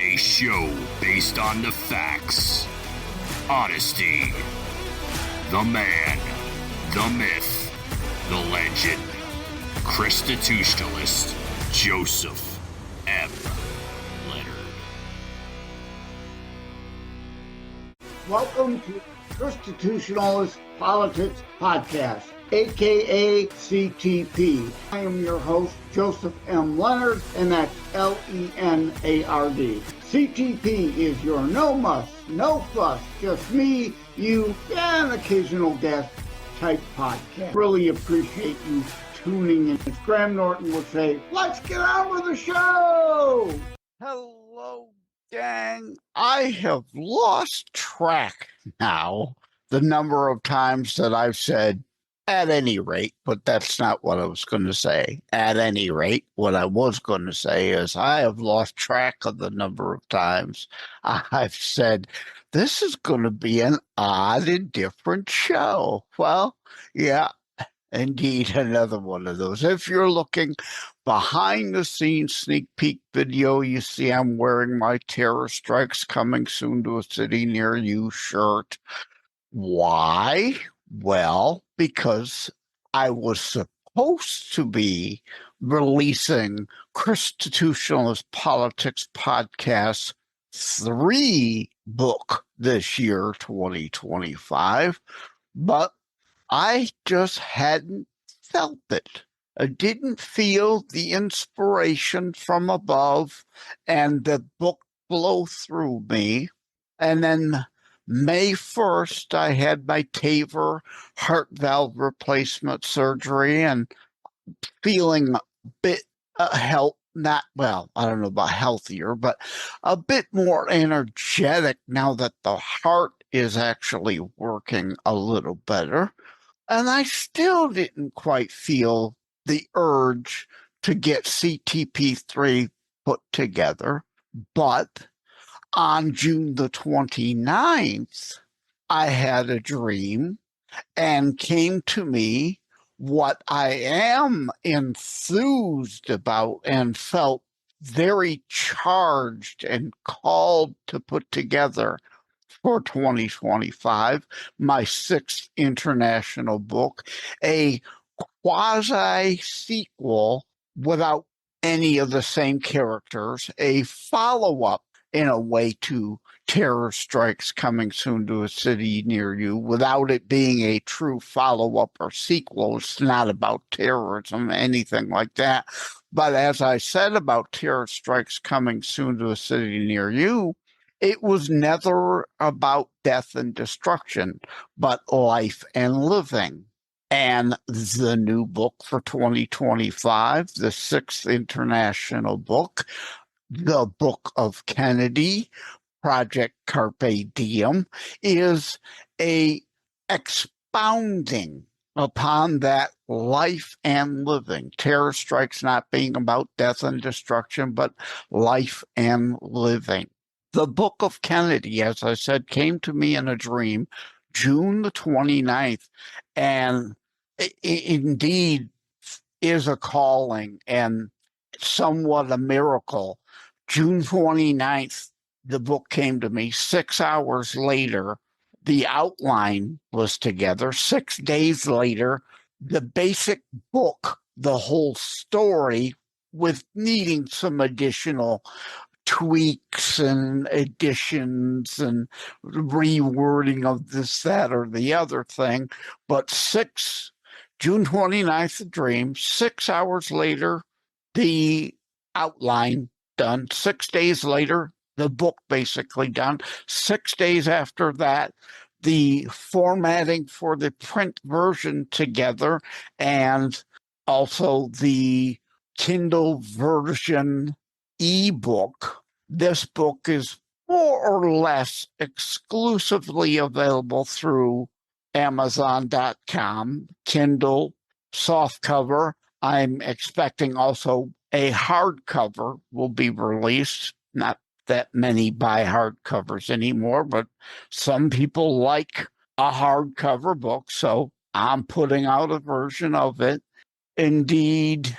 A show based on the facts, honesty, the man, the myth, the legend, Constitutionalist Joseph M. Leonard. Welcome to Constitutionalist Politics Podcast, aka CTP. I am your host, Joseph M. Leonard, and that's Lenard. CTP is your no muss, no fuss, just me, you, and occasional guest type podcast. Really appreciate you tuning in. As Graham Norton would say, let's get on with the show! Hello, gang. I have lost track now the number of times that I've said, at any rate, but that's not what I was going to say. At any rate, what I was going to say is I have lost track of the number of times I've said, this is going to be an odd and different show. Well, yeah, indeed, another one of those. If you're looking behind the scenes sneak peek video, you see I'm wearing my Terror Strikes Coming Soon to a City Near You shirt. Why? Well, because I was supposed to be releasing Constitutionalist Politics Podcast 3 book this year, 2025, but I just hadn't felt it. I didn't feel the inspiration from above and the book flow through me. And then May 1st, I had my TAVR heart valve replacement surgery and feeling a bit I don't know about healthier, but a bit more energetic now that the heart is actually working a little better. And I still didn't quite feel the urge to get CTP3 put together, but on June the 29th, I had a dream and came to me what I am enthused about and felt very charged and called to put together for 2025, my 6th international book, a quasi-sequel without any of the same characters, a follow-up in a way to Terror Strikes Coming Soon to a City Near You, without it being a true follow-up or sequel. It's not about terrorism, anything like that. But as I said about Terror Strikes Coming Soon to a City Near You, it was never about death and destruction, but life and living. And the new book for 2025, the 6th international book, The Book of Kennedy, Project Carpe Diem, is a expounding upon that life and living. Terror Strikes not being about death and destruction, but life and living. The Book of Kennedy, as I said, came to me in a dream, June the 29th, and it indeed is a calling and somewhat a miracle. June 29th, the book came to me. 6 hours later, the outline was together. 6 days later, the basic book, the whole story, with needing some additional tweaks and additions and rewording of this, that, or the other thing. But June 29th, the dream. 6 hours later, the outline done. 6 days later, the book basically done. 6 days after that, the formatting for the print version together, and also the Kindle version ebook. This book is more or less exclusively available through Amazon.com, Kindle, softcover. I'm expecting also a hardcover will be released. Not that many buy hardcovers anymore, but some people like a hardcover book, so I'm putting out a version of it. Indeed,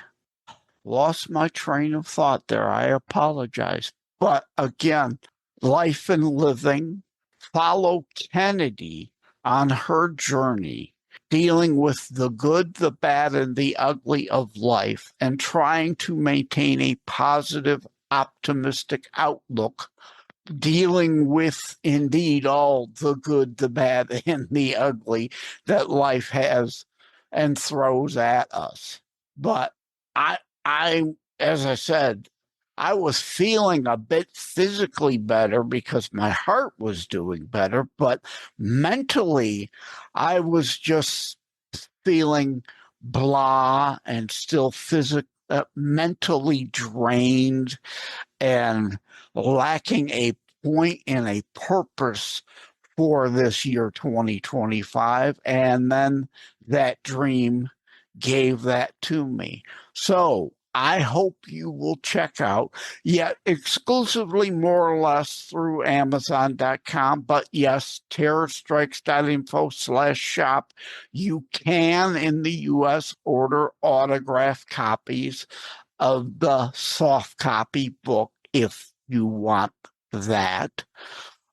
lost my train of thought there. I apologize. But again, Life and Living, follow Kennedy on her journey, dealing with the good, the bad, and the ugly of life, and trying to maintain a positive, optimistic outlook, dealing with indeed all the good, the bad, and the ugly that life has and throws at us. But I, as I said, I was feeling a bit physically better because my heart was doing better, but mentally, I was just feeling blah and still mentally drained and lacking a point and a purpose for this year 2025. And then that dream gave that to me. So I hope you will check out, yet exclusively more or less through Amazon.com. But yes, terrorstrikes.info/shop. You can in the US order autographed copies of the soft copy book if you want that.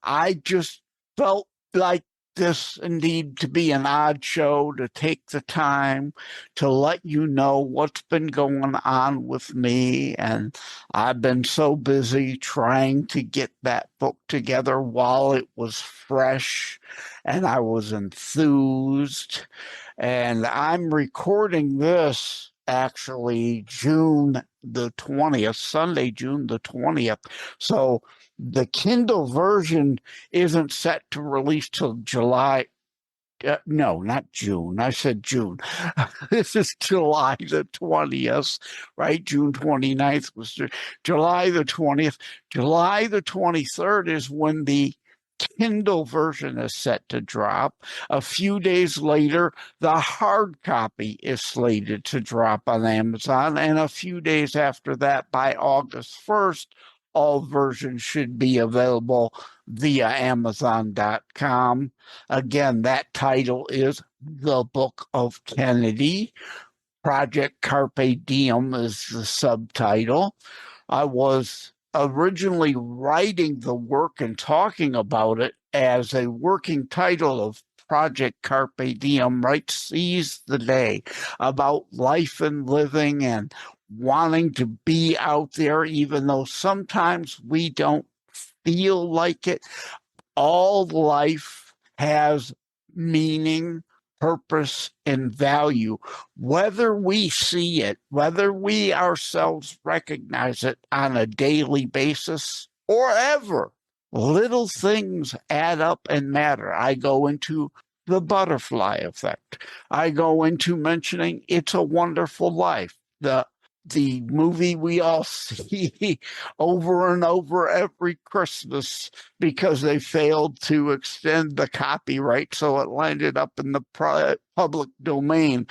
I just felt like this indeed to be an odd show, to take the time to let you know what's been going on with me. And I've been so busy trying to get that book together while it was fresh and I was enthused. And I'm recording this actually June the 20th, Sunday, June the 20th. So the Kindle version isn't set to release till July. No, not June. I said June. This is July the 20th, right? June 29th was July the 20th. July the 23rd is when the Kindle version is set to drop. A few days later, the hard copy is slated to drop on Amazon. And a few days after that, by August 1st, all versions should be available via Amazon.com. Again, that title is The Book of Kennedy. Project Carpe Diem is the subtitle. I was originally writing the work and talking about it as a working title of Project Carpe Diem, right? Seize the day, about life and living and wanting to be out there, even though sometimes we don't feel like it. All life has meaning, purpose, and value, whether we see it, whether we ourselves recognize it on a daily basis or ever. Little things add up and matter. I go into the butterfly effect. I go into mentioning It's a Wonderful Life, the movie we all see over and over every Christmas because they failed to extend the copyright, so it landed up in the public domain.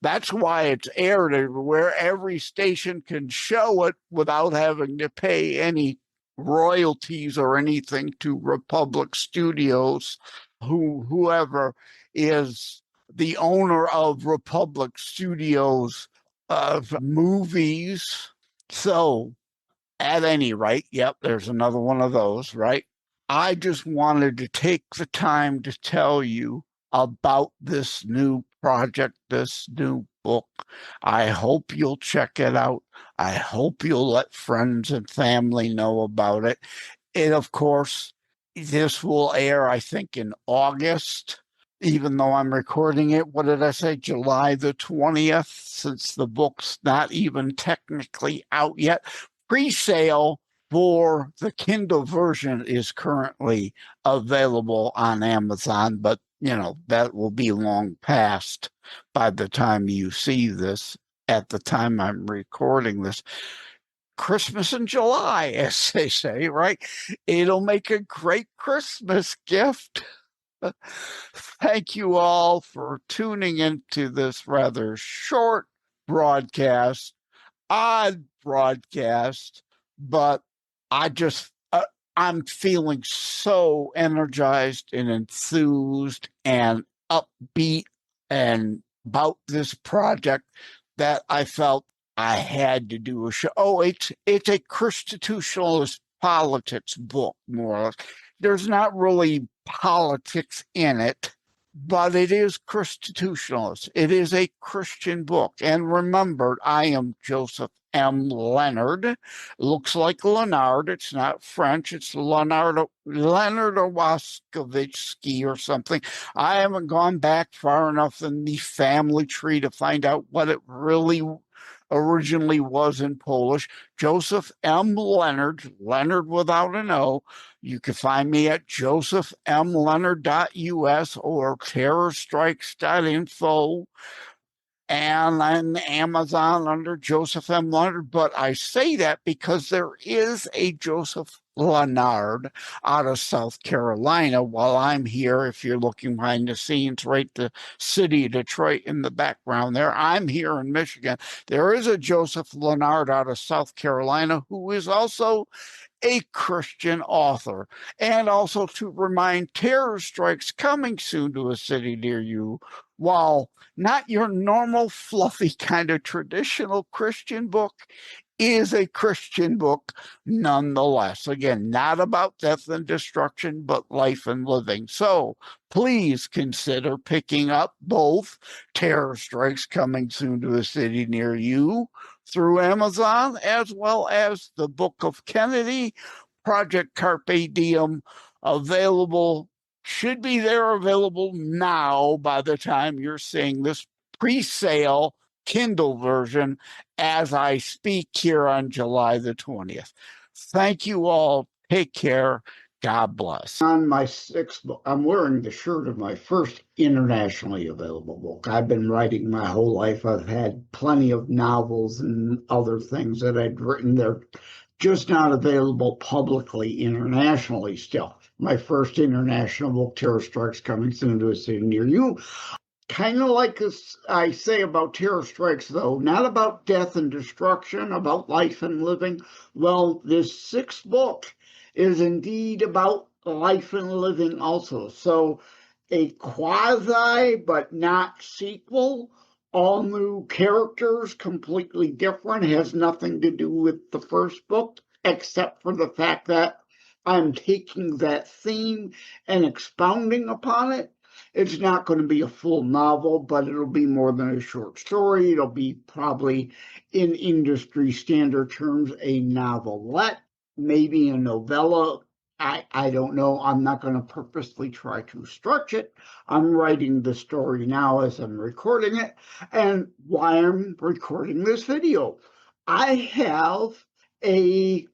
That's why it's aired everywhere. Every station can show it without having to pay any royalties or anything to Republic Studios, whoever is the owner of Republic Studios of movies. So, at any rate, yep, there's another one of those, right? I just wanted to take the time to tell you about this new project, this new book. I hope you'll check it out. I hope you'll let friends and family know about it. And of course, this will air, I think, in August, even though I'm recording it. What did I say? July the 20th, since the book's not even technically out yet. Pre-sale for the Kindle version is currently available on Amazon, but that will be long past by the time you see this. At the time I'm recording this, Christmas in July, as they say, right? It'll make a great Christmas gift. Thank you all for tuning into this rather short broadcast, odd broadcast, but I'm feeling so energized and enthused and upbeat and about this project that I felt I had to do a show. Oh, it's a constitutionalist politics book, more or less. There's not really politics in it, but it is constitutionalist. It is a Christian book. And remember, I am Joseph M. Leonard. Looks like Leonard. It's not French. It's Leonard Waskovitsky or something. I haven't gone back far enough in the family tree to find out what it really originally was in Polish. Joseph M. Leonard, Leonard without an O. You can find me at josephmleonard.us or terrorstrikes.info and on Amazon under Joseph M. Leonard. But I say that because there is a Joseph Leonard out of South Carolina while I'm here. If you're looking behind the scenes, right, the city of Detroit in the background there, I'm here in Michigan. There is a Joseph Leonard out of South Carolina who is also a Christian author. And also to remind, terror strikes coming soon to a city near you. While not your normal fluffy kind of traditional Christian book, is a Christian book nonetheless. Again, not about death and destruction, but life and living. So please consider picking up both Terror Strikes Coming Soon to a City Near You through Amazon, as well as the Book of Kennedy, Project Carpe Diem, should be available now by the time you're seeing this pre-sale Kindle version as I speak here on July the 20th. Thank you all. Take care. God bless. On my sixth book, I'm wearing the shirt of my first internationally available book. I've been writing my whole life. I've had plenty of novels and other things that I'd written. They're just not available publicly internationally still. My first international book, Terror Strikes Coming Soon to a City Near You. Kind of like I say about terror strikes, though, not about death and destruction, about life and living. Well, this sixth book is indeed about life and living also. So a quasi but not sequel, all new characters, completely different, has nothing to do with the first book, except for the fact that I'm taking that theme and expounding upon it. It's not going to be a full novel, but it'll be more than a short story. It'll be probably, in industry standard terms, a novelette, maybe a novella. I don't know. I'm not going to purposely try to stretch it. I'm writing the story now as I'm recording it. And why I'm recording this video, I have a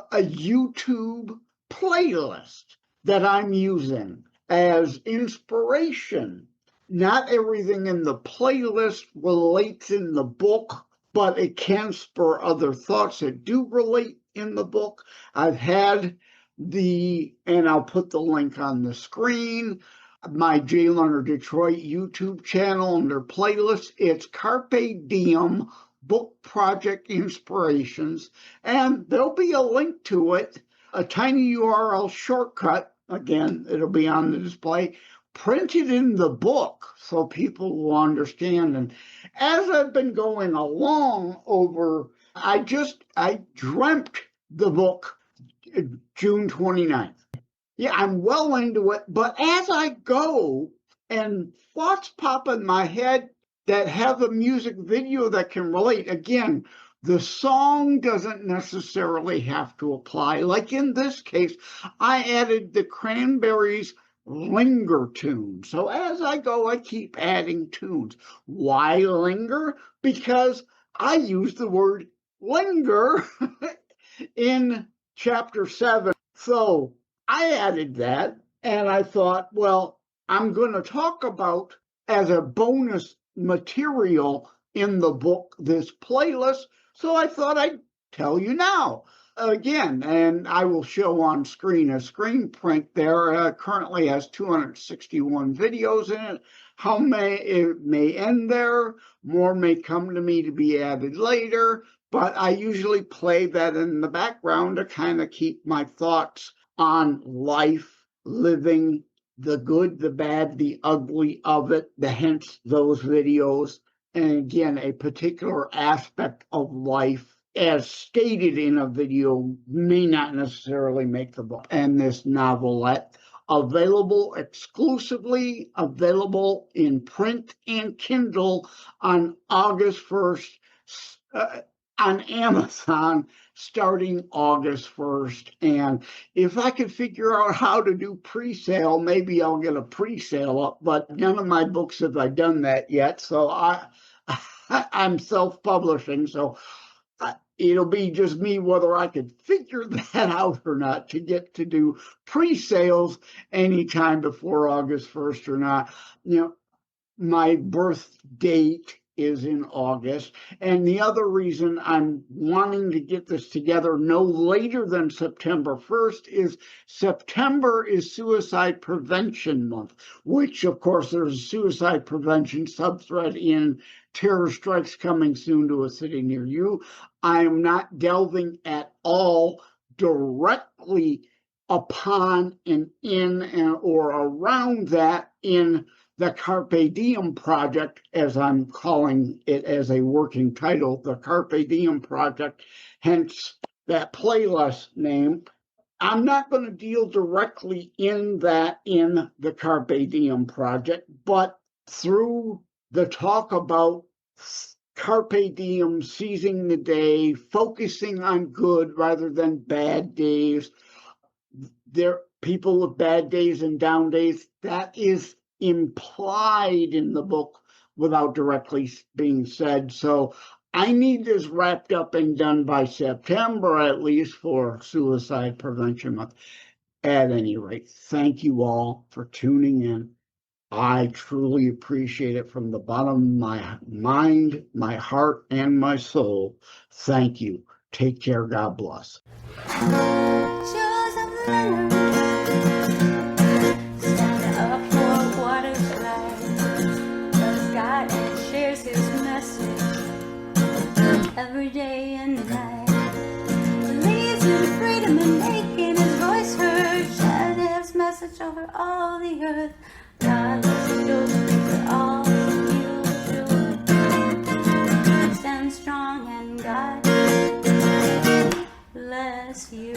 YouTube playlist that I'm using as inspiration. Not everything in the playlist relates in the book, but it can spur other thoughts that do relate in the book. I've had and I'll put the link on the screen, my J. Leonard Detroit YouTube channel under playlist. It's Carpe Diem Book Project Inspirations, and there'll be a link to it, a tiny URL shortcut. Again, it'll be on the display, printed in the book so people will understand. And as I've been going along I dreamt the book June 29th. Yeah, I'm well into it, but as I go and thoughts pop in my head that have a music video that can relate, again, the song doesn't necessarily have to apply. Like in this case, I added the Cranberries' Linger tune. So as I go, I keep adding tunes. Why linger? Because I use the word linger in chapter 7. So I added that, and I thought, well, I'm going to talk about, as a bonus material in the book, this playlist. So I thought I'd tell you now. Again, and I will show on screen a screen print there. Currently has 261 videos in it. It may end there. More may come to me to be added later. But I usually play that in the background to kind of keep my thoughts on life, living, the good, the bad, the ugly of it, hence those videos. And again, a particular aspect of life as stated in a video, may not necessarily make the book. And this novelette, exclusively available in print and Kindle on August 1st, on Amazon starting August 1st. And if I could figure out how to do pre-sale, maybe I'll get a pre-sale up, but none of my books have I done that yet. So I'm self-publishing, so it'll be just me whether I could figure that out or not to get to do pre-sales anytime before August 1st or not. My birth date is in August. And the other reason I'm wanting to get this together no later than September 1st is September is Suicide Prevention Month, which, of course, there's a suicide prevention subthread in Terror Strikes Coming Soon to a City Near You. I am not delving at all directly upon and in or around that in the Carpe Diem Project, as I'm calling it as a working title, the Carpe Diem Project, hence that playlist name. I'm not going to deal directly in that in the Carpe Diem Project, but through the talk about Carpe Diem, seizing the day, focusing on good rather than bad days, there people with bad days and down days, that is implied in the book without directly being said. So I need this wrapped up and done by September, at least, for Suicide Prevention Month. At any rate, thank you all for tuning in. I truly appreciate it from the bottom of my mind, my heart, and my soul. Thank you. Take care. God bless. Every day and night, believes in freedom and making his voice heard, sharing his message over all the earth. God bless you, for all you do. Stand strong and God bless you.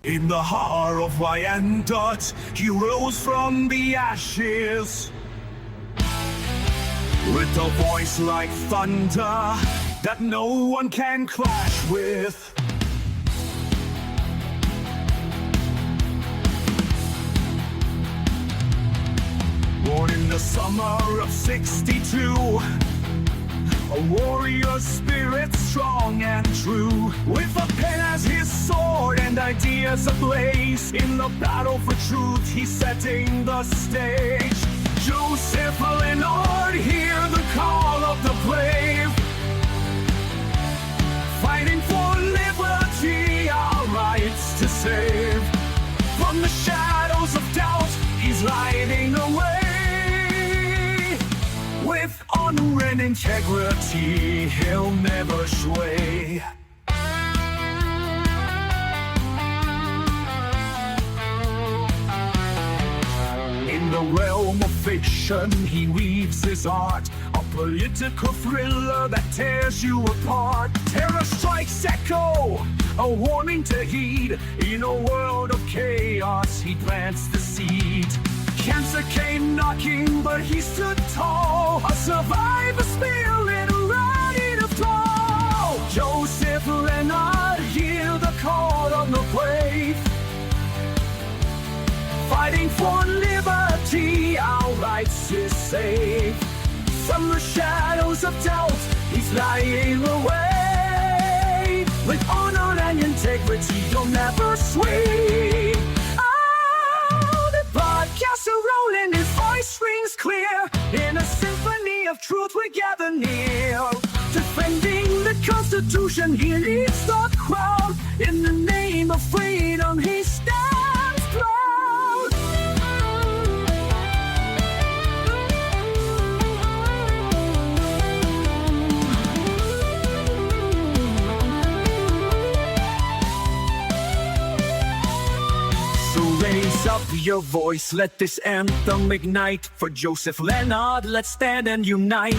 In the heart of Wyandotte, he rose from the ashes with a voice like thunder that no one can clash with. Born in the summer of '62, a warrior spirit strong and true, with a pen as his sword and ideas ablaze. In the battle for truth, he's setting the stage. Joseph Leonard, hear the call of the brave, fighting for liberty, our rights to save. From the shadows of doubt, he's lighting the way. With honor and integrity, he'll never sway. In the realm of fiction, he weaves his art, a political thriller that tears you apart. Terror strikes echo, a warning to heed. In a world of chaos, he plants the seed. Cancer came knocking, but he stood tall, a survivor spirit ready to fall. Joseph Leonard, hear the call of the brave, fighting for liberty, our rights to save. From the shadows of doubt, he's lighting the way. With honor and integrity, you'll never sway. Oh, the podcasts are rolling, his voice rings clear. In a symphony of truth, we gather near. Defending the Constitution, he leads the crowd. In the name of freedom, he stands proud. So raise up your voice, let this anthem ignite. For Joseph Leonard, let's stand and unite.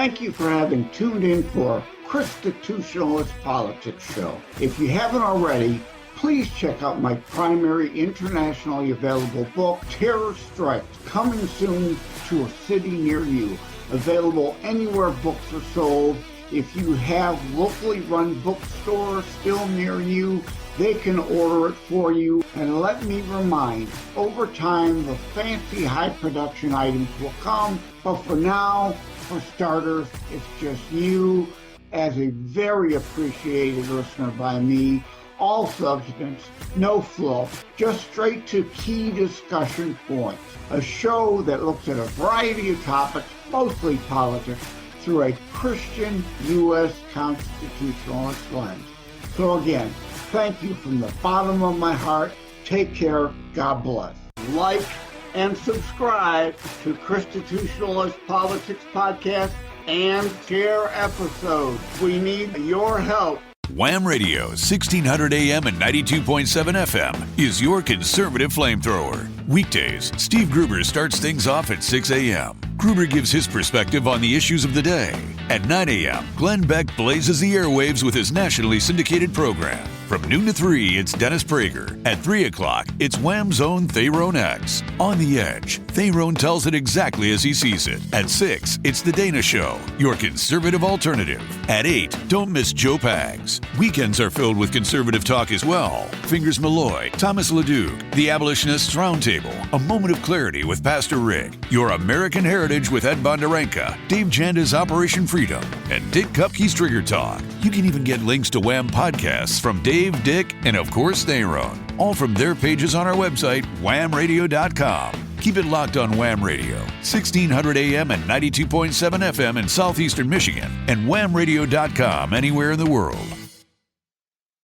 Thank you for having tuned in for Constitutionalist Politics Show. If you haven't already, please check out my primary internationally available book, Terror Strikes, coming soon to a city near you. Available anywhere books are sold. If you have locally run bookstores still near you, they can order it for you. And let me remind, over time, the fancy high production items will come. But for now, for starters, it's just you as a very appreciated listener by me. All substance, no fluff, just straight to key discussion points. A show that looks at a variety of topics, mostly politics, through a Christian U.S. constitutionalist lens. So again, thank you from the bottom of my heart. Take care. God bless. Like and subscribe to Constitutionalist Politics Podcast and share episodes. We need your help. Wham Radio, 1600 AM and 92.7 FM is your conservative flamethrower. Weekdays, Steve Gruber starts things off at 6 a.m. Gruber gives his perspective on the issues of the day. At 9 a.m., Glenn Beck blazes the airwaves with his nationally syndicated program. From noon to 3, it's Dennis Prager. At 3 o'clock, it's Wham's own Thayrone X. On the Edge, Thayrone tells it exactly as he sees it. At 6, it's The Dana Show, your conservative alternative. At 8, don't miss Joe Pags. Weekends are filled with conservative talk as well. Fingers Malloy, Thomas LeDuc, The Abolitionists Roundtable, A Moment of Clarity with Pastor Rick, Your American Heritage with Ed Bondarenka, Dave Janda's Operation Freedom, and Dick Kupke's Trigger Talk. You can even get links to Wham podcasts from Dave, Dick, and of course Thayrone, all from their pages on our website, whamradio.com. Keep it locked on Wham Radio, 1600 AM and 92.7 FM in southeastern Michigan, and whamradio.com anywhere in the world.